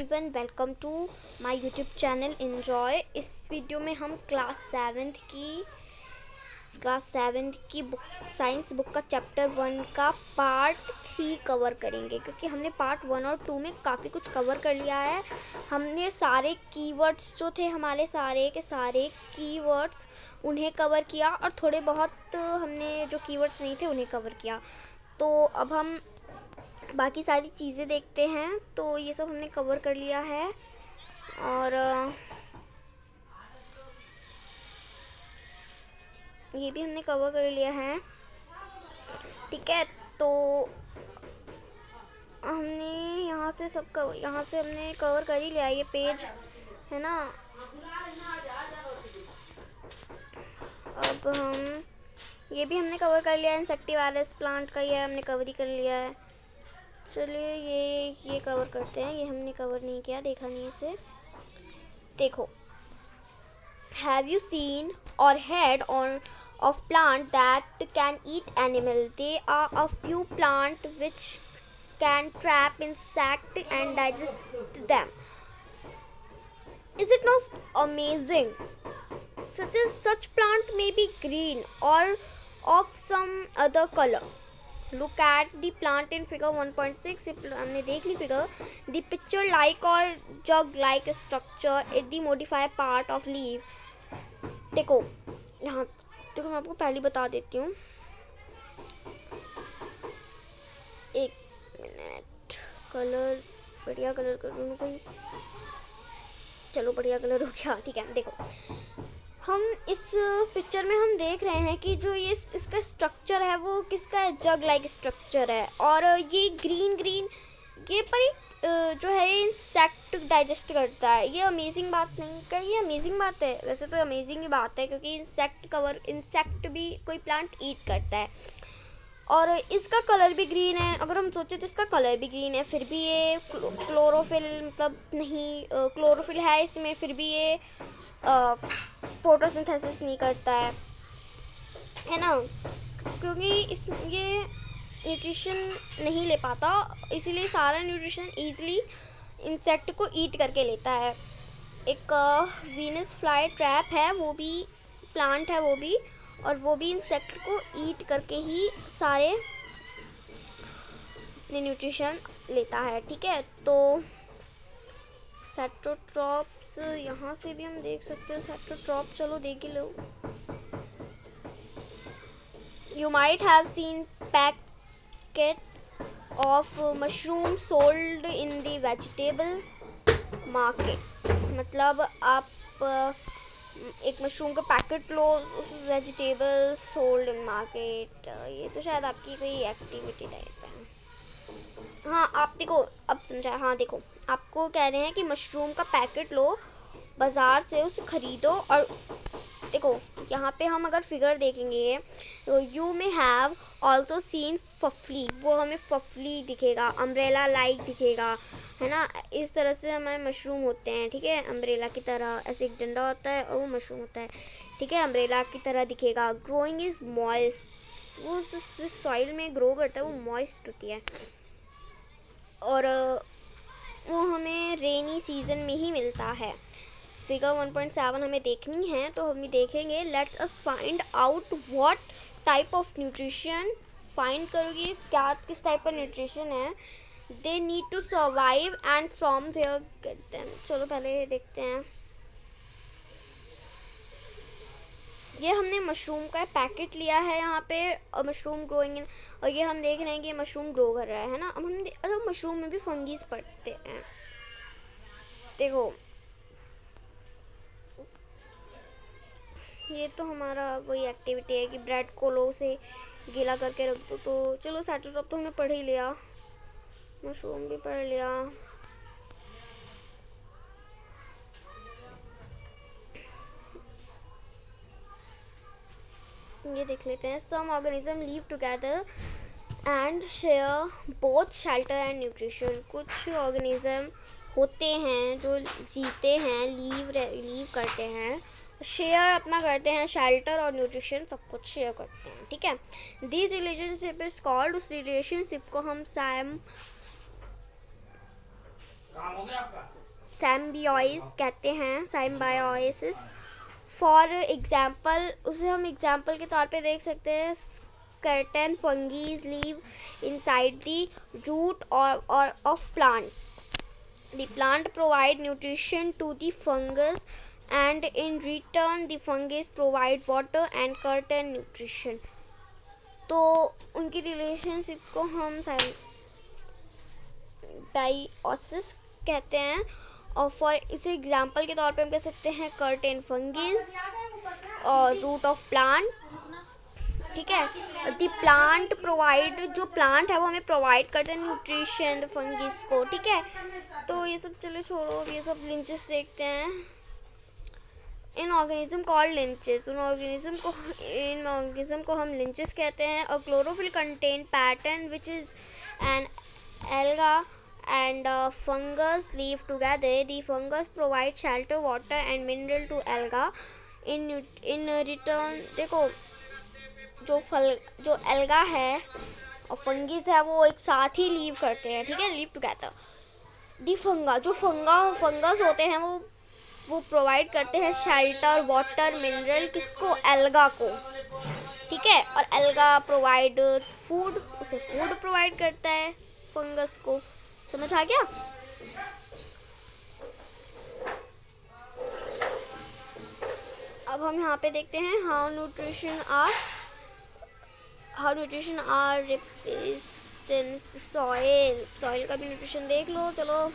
Everyone, welcome to my YouTube channel enjoy. इस video में हम क्लास सेवन्थ की बुक साइंस बुक का चैप्टर 1 का पार्ट 3 कवर करेंगे, क्योंकि हमने पार्ट 1 और 2 में काफ़ी कुछ कवर कर लिया है। हमने सारे कीवर्ड्स जो थे, हमारे सारे के सारे कीवर्ड्स, उन्हें कवर किया और थोड़े बहुत हमने जो कीवर्ड्स नहीं थे उन्हें कवर किया। तो अब हम बाकी सारी चीज़ें देखते हैं। तो ये सब हमने कवर कर लिया है और ये भी हमने कवर कर लिया है, ठीक है। तो हमने यहाँ से हमने कवर कर ही लिया, ये पेज है ना। अब हम ये भी हमने कवर कर लिया है, इंसेक्टिवाइरस प्लांट का ये हमने कवर ही कर लिया है। चलिए ये कवर करते हैं, ये हमने कवर नहीं किया, देखा नहीं इसे। देखो, हैव यू सीन और head on of plant that can eat animal? There are a few plant which can trap insect and digest them. Is it not amazing? Such plant may be green or of some other color. Look at the plant in figure 1.6. हमने देख ली figure. The picture like or jug like structure is the modified part of leaf. देखो यहाँ, देखो मैं आपको पहले बता देती हूँ, एक मिनट। कलर बढ़िया कलर कर लूँ कोई, चलो बढ़िया कलर हो गया, ठीक है। देखो, हम इस पिक्चर में हम देख रहे हैं कि जो ये इसका स्ट्रक्चर है वो किसका है, जग लाइक स्ट्रक्चर है। और ये ग्रीन ये पर जो है ये इंसेक्ट डाइजेस्ट करता है। ये अमेजिंग बात नहीं का, ये अमेजिंग बात है, वैसे तो अमेजिंग ही बात है, क्योंकि इंसेक्ट भी कोई प्लांट ईट करता है। और इसका कलर भी ग्रीन है, अगर हम सोचे तो इसका कलर भी ग्रीन है, फिर भी ये क्लोरोफिल मतलब नहीं, क्लोरोफिल है इसमें, फिर भी ये फोटोसिंथेसिस नहीं करता है ना, क्योंकि ये न्यूट्रिशन नहीं ले पाता, इसीलिए सारा न्यूट्रिशन ईजिली इंसेक्ट को ईट करके लेता है। एक वीनस फ्लाई ट्रैप है, वो भी प्लांट है वो भी, और वो भी इंसेक्ट को ईट करके ही सारे अपने न्यूट्रिशन लेता है, ठीक है। तो सेट्रोट्रॉप्स यहाँ से भी हम देख सकते हैं, सेट्रोट्रॉप चलो देख ही लो। You might have seen packet of mushroom sold in the vegetable market. मतलब आप एक मशरूम का packet low, vegetable sold in market. ये तो शायद आपकी कोई एक्टिविटी टाइप है। हाँ, आप देखो, अब समझा। हाँ देखो, आपको कह रहे हैं कि मशरूम का पैकेट लो, बाज़ार से उसे ख़रीदो। और देखो यहाँ पे हम अगर फिगर देखेंगे तो यू में हैव ऑल्सो सीन फफली, वो हमें फफली दिखेगा, अम्ब्रेला लाइक दिखेगा, है ना। इस तरह से हमें मशरूम होते हैं, ठीक है, अम्ब्रेला की तरह। ऐसे एक डंडा होता है और वो मशरूम होता है, ठीक है, अम्ब्रेला की तरह दिखेगा। ग्रोइंग इज़ मॉइस्ट, वो जिस सॉइल में ग्रो करता है वो मॉइस्ट होती है, और वो हमें रेनी सीजन में ही मिलता है। फिगर 1.7 हमें देखनी है, तो हम देखेंगे। Let's us find out what type of nutrition, find करोगे क्या किस टाइप का न्यूट्रिशन है। They need to survive and from where get them. चलो पहले देखते हैं। ये हमने मशरूम का पैकेट लिया है यहाँ पे, और मशरूम ग्रोइंग इन, और ये हम देख रहे हैं कि ये मशरूम ग्रो कर रहा है ना। अब हम मशरूम में भी फंगीज पड़ते हैं। देखो ये तो हमारा वही एक्टिविटी है कि ब्रेड को लो से गीला करके रख दो। तो चलो सेट्रोट्रॉप तो हमने पढ़ ही लिया, मशरूम भी पढ़ लिया। ये देख लेते हैं। Some organism live together and share both shelter and nutrition. कुछ ऑर्गेनिज्म होते हैं जो जीते हैं, लीव करते हैं, शेयर अपना करते हैं, शेल्टर और न्यूट्रिशन सब कुछ शेयर करते हैं, ठीक है। दिस रिलेशनशिप इज कॉल्ड, उस रिलेशनशिप को हम सिम्बायोसिस कहते हैं, सिम्बायोसिस। फॉर एग्जाम्पल, उसे हम एग्जाम्पल के तौर पे देख सकते हैं। certain fungi live inside the root or of plant. The plant provide nutrition to the fungus and in return the fungus provide water and certain nutrition. तो उनकी रिलेशनशिप को हम सिम्बायोसिस कहते हैं। और फॉर इसे एग्जाम्पल के तौर पे हम कह सकते हैं कर्टेन फंगिस और रूट ऑफ प्लांट, ठीक है। द प्लांट प्रोवाइड, जो प्लांट है वो हमें प्रोवाइड करते हैं न्यूट्रिशन फंगिस को, ठीक है। तो ये सब चलो छोड़ो, ये सब लिंचेस देखते हैं। इन ऑर्गेनिज्म कॉल्ड लिंचेस, इन ऑर्गेनिज्म को हम लिंचेस कहते हैं। और chlorophyll content pattern which is an alga and fungus live together. The fungus provide shelter, water and mineral to alga. In return, देखो जो एल्गा है और फंगिस है वो एक साथ ही लीव करते हैं, ठीक है, लीव टुगेदर। दी फंगा, जो फंगस होते हैं वो प्रोवाइड करते हैं शेल्टर, वाटर, मिनरल, किसको, एल्गा को, ठीक है। और एल्गा प्रोवाइड फूड, उसे फूड प्रोवाइड करता है फंगस को। समझ आ गया? अब हम यहाँ पे देखते हैं how nutrition are represent soil का भी न्यूट्रिशन देख लो। चलो,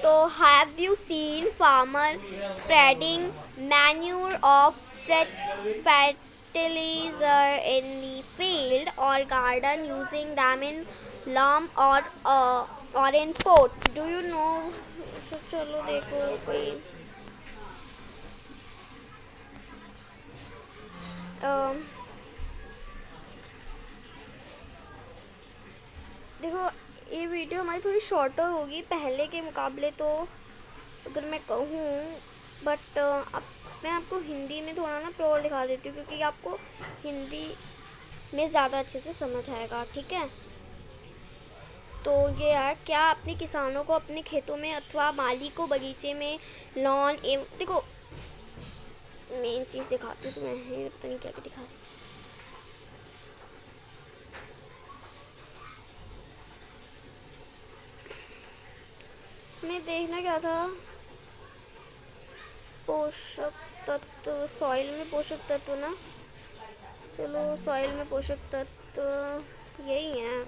तो have you seen farmer spreading manure of fertilizer in the field or garden using them in loam or in pots? Do you know? चलो देखो कोई देखो ये वीडियो हमारी थोड़ी शॉर्टर होगी पहले के मुकाबले, तो अगर मैं कहूँ, बट अब मैं आपको हिंदी में थोड़ा ना प्योर दिखा देती हूँ क्योंकि आपको हिंदी में ज़्यादा अच्छे से समझ आएगा, ठीक है। तो ये है, क्या अपने किसानों को अपने खेतों में अथवा माली को बगीचे में लॉन एवं, देखो मेन चीज़ दिखाती हूँ तो मैं ये पता नहीं क्या क्या दिखा रही। मैं देखना क्या था, पोषक तत्व, सॉइल में पोषक तत्व ना, चलो सॉइल में पोषक तत्व यही है।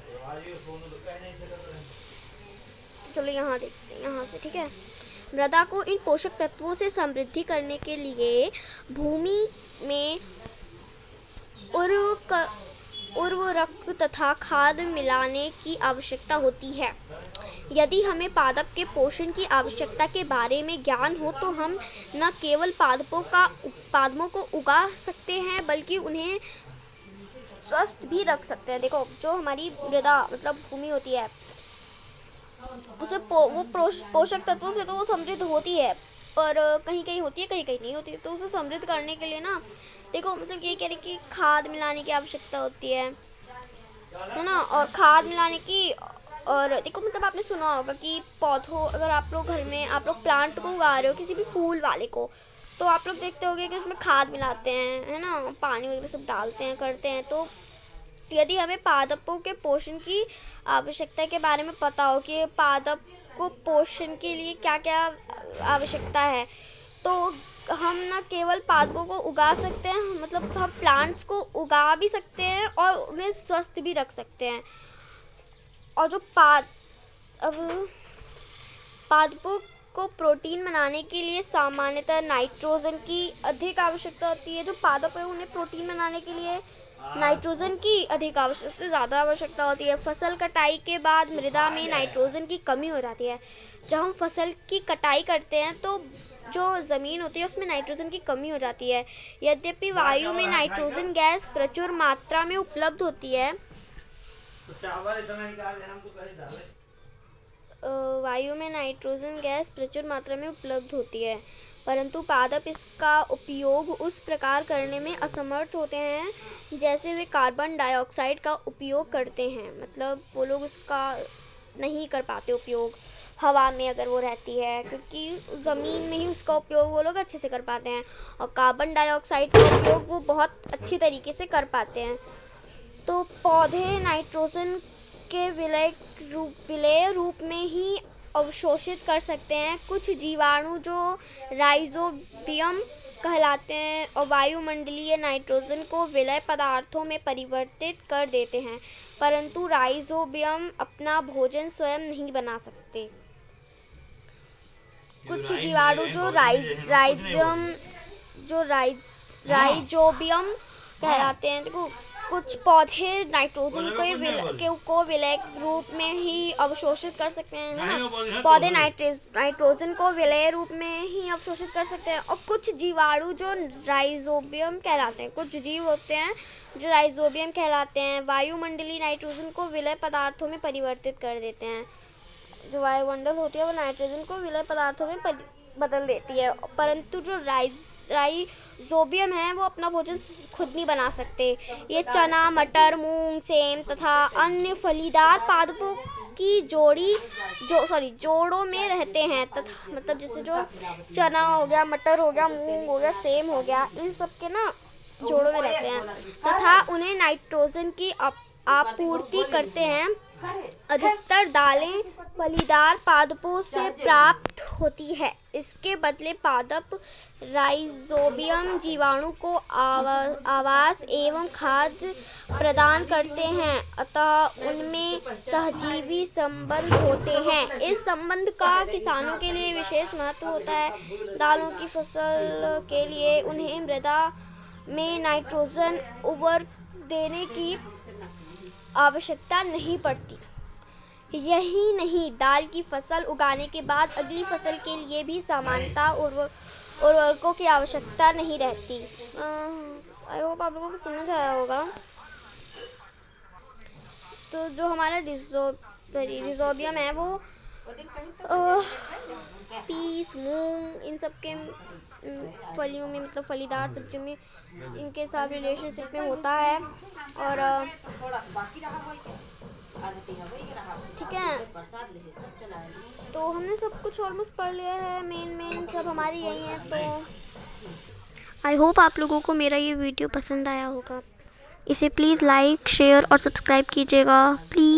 चलो यहाँ देखते हैं, यहाँ से, ठीक है। मृदा को इन पोषक तत्वों से समृद्धि करने के लिए भूमि में उर्वरक तथा खाद मिलाने की आवश्यकता होती है। यदि हमें पादप के पोषण की आवश्यकता के बारे में ज्ञान हो तो हम न केवल पादपों को उगा सकते हैं बल्कि उन्हें स्वस्थ भी रख सकते हैं। देखो जो हमारी मृदा मतलब भूमि होती है उसे वो पोषक तत्वों से तो वो समृद्ध होती है, पर कहीं कहीं होती है, कहीं कहीं नहीं होती है। तो उसे समृद्ध करने के लिए ना, देखो मतलब ये कह रही कि खाद मिलाने की आवश्यकता होती है ना, और खाद मिलाने की। और देखो मतलब आपने सुना होगा कि पौधों, अगर आप लोग घर में आप लोग प्लांट को उगा रहे हो, किसी भी फूल वाले को, तो आप लोग देखते होंगे कि उसमें खाद मिलाते हैं, है ना, पानी वगैरह सब डालते हैं, करते हैं। तो यदि हमें पादपों के पोषण की आवश्यकता के बारे में पता हो कि पादप को पोषण के लिए क्या क्या आवश्यकता है, तो हम न केवल पादपों को उगा सकते हैं, मतलब हम प्लांट्स को उगा भी सकते हैं और उन्हें स्वस्थ भी रख सकते हैं। और जो पादपों को प्रोटीन बनाने के लिए सामान्यतः नाइट्रोजन की अधिक आवश्यकता होती है। जो पादप है उन्हें प्रोटीन बनाने के लिए नाइट्रोजन की अधिक आवश्यकता, ज़्यादा आवश्यकता होती है। फसल कटाई के बाद मृदा में नाइट्रोजन की कमी हो जाती है। जब हम फसल की कटाई करते हैं तो जो ज़मीन होती है उसमें नाइट्रोजन की कमी हो जाती है। यद्यपि वायु में नाइट्रोजन गैस प्रचुर मात्रा में उपलब्ध होती है, वायु में नाइट्रोजन गैस प्रचुर मात्रा में उपलब्ध होती है, परंतु पादप इसका उपयोग उस प्रकार करने में असमर्थ होते हैं जैसे वे कार्बन डाइऑक्साइड का उपयोग करते हैं। मतलब वो लोग उसका नहीं कर पाते उपयोग। हवा में अगर वो रहती है, क्योंकि ज़मीन में ही उसका उपयोग वो लोग अच्छे से कर पाते हैं, और कार्बन डाइऑक्साइड का उपयोग वो बहुत अच्छी तरीके से कर पाते हैं। तो पौधे नाइट्रोजन के विलेय रूप में ही अवशोषित कर सकते हैं। कुछ जीवाणु जो राइजोबियम कहलाते हैं और वायुमंडलीय नाइट्रोजन को विलेय पदार्थों में परिवर्तित कर देते हैं, परंतु राइजोबियम अपना भोजन स्वयं नहीं बना सकते। कुछ जीवाणु जो राइजोबियम कहलाते हैं, देखो कुछ पौधे नाइट्रोजन को विलेय रूप में ही अवशोषित कर सकते हैं, है ना। पौधे नाइट्रोजन को विलेय रूप में ही अवशोषित कर सकते हैं। और कुछ जीवाणु जो राइजोबियम कहलाते हैं, कुछ जीव होते हैं जो राइजोबियम कहलाते हैं, वायुमंडलीय नाइट्रोजन को विलेय पदार्थों में परिवर्तित कर देते हैं। जो वायुमंडल होती है वो नाइट्रोजन को विलेय पदार्थों में बदल देती है, परंतु जो राइजोबियम है वो अपना भोजन खुद नहीं बना सकते। ये चना, मटर, मूंग, सेम तथा अन्य फलीदार पादपों की जोड़ों में रहते हैं, तथा मतलब जैसे जो चना हो गया, मटर हो गया, मूंग हो गया, सेम हो गया, इन सब के ना जोड़ों में रहते हैं तथा उन्हें नाइट्रोजन की आपूर्ति करते हैं। अधिकतर दालें फलीदार पादपों से प्राप्त होती है। इसके बदले पादप राइजोबियम जीवाणु को आवास एवं खाद्य प्रदान करते हैं, अतः उनमें सहजीवी संबंध होते हैं। इस संबंध का किसानों के लिए विशेष महत्व होता है। दालों की फसल के लिए उन्हें मृदा में नाइट्रोजन उर्वरक देने की आवश्यकता नहीं पड़ती। यही नहीं, दाल की फसल उगाने के बाद अगली फसल के लिए भी सामान्यतः उर्वरकों की आवश्यकता नहीं रहती। आई होप आप लोगों को समझ आया होगा। तो जो हमारा रिजोबियम है वो पीस, मूंग, इन सब के फलियों में, मतलब फलीदार सब्जियों में इनके साथ रिलेशनशिप में होता है। और ठीक है, तो हमने सब कुछ ऑलमोस्ट पढ़ लिया है, मेन सब हमारी यही है। तो आई होप आप लोगों को मेरा ये वीडियो पसंद आया होगा। इसे प्लीज़ लाइक, शेयर और सब्सक्राइब कीजिएगा प्लीज़।